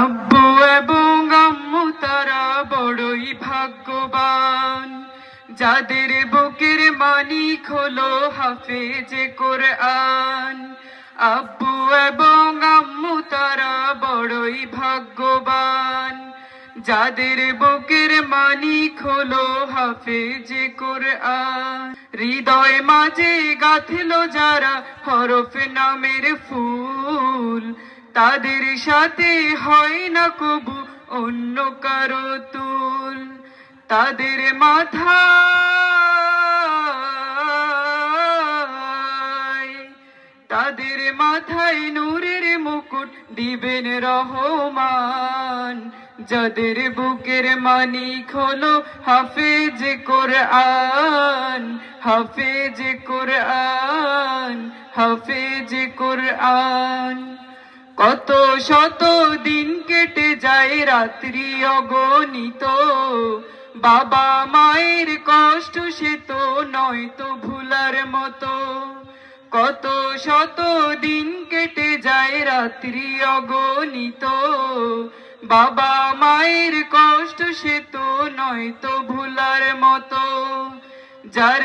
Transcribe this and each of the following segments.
আব্বু এবং আম্মু তারা বড়ই ভাগ্যবান, যাদের বুকের মানিক হলো হাফেজে কোরআন। আব্বু এবং আম্মু তারা বড়ই ভাগ্যবান, যাদের বুকের মানিক হলো হাফেজে কোরআন। হৃদয় মাঝে গাঁথলো যারা হরফ নামের ফুল, তাদের সাথে হয় না কবু অন্য কারো তুল। তাদের মাথায় নূরের মুকুট দিবেন রহমান, যাদের বুকের মানিক হলো হাফেজ কোরআন, হাফেজ কোরআন, হাফেজ কোরআন। কত শত দিন কেটে যায় রাত্রি অগণিত, বাবা মায়ের কষ্ট সে তো নয় তো ভুলার মতো। কত শত দিন কেটে যায় রাত্রি অগণিত, বাবা মায়ের কষ্ট সে তো নয় তো ভুলার মতো। যার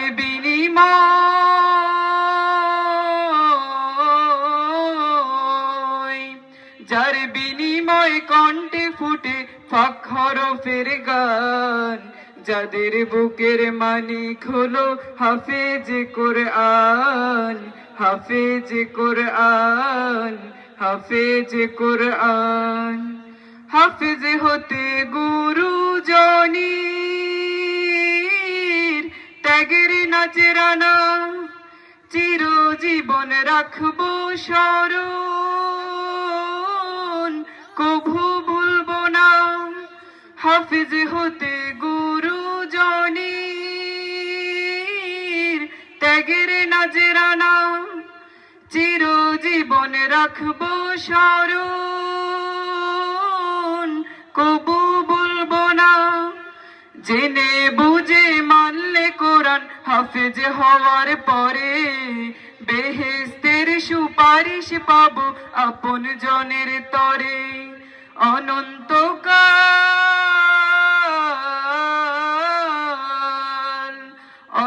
বিনিময় কণ্ঠে ফুটে ফাক হরফের গান, যাদের বুকের মানিক হলো হাফেজ কোরআন, হাফেজ কোরআন, হাফেজ কোরআন। হাফেজ হতে গুরুজনীর ত্যাগের নাচরানা চিরজীবন রাখবো স্মরণ, কভু ভুলবো না। হাফেজ হতে গুরুজনীর ত্যাগের নাজরানা চিরজীবন রাখবো স্মরণ, কবু ভুলবো না। জেনে বুঝে মানলে কোরআন হাফেজ হওয়ার পরে, বেহেশতের সুপারিশ পাবো আপন জনের তরে।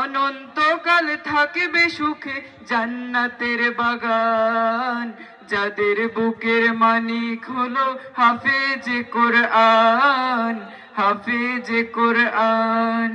অনন্তকাল থাকবে সুখে জান্নাতের বাগান, যাদের বুকের মানিক হলো হাফেজ কোরআন, হাফেজ কোরআন।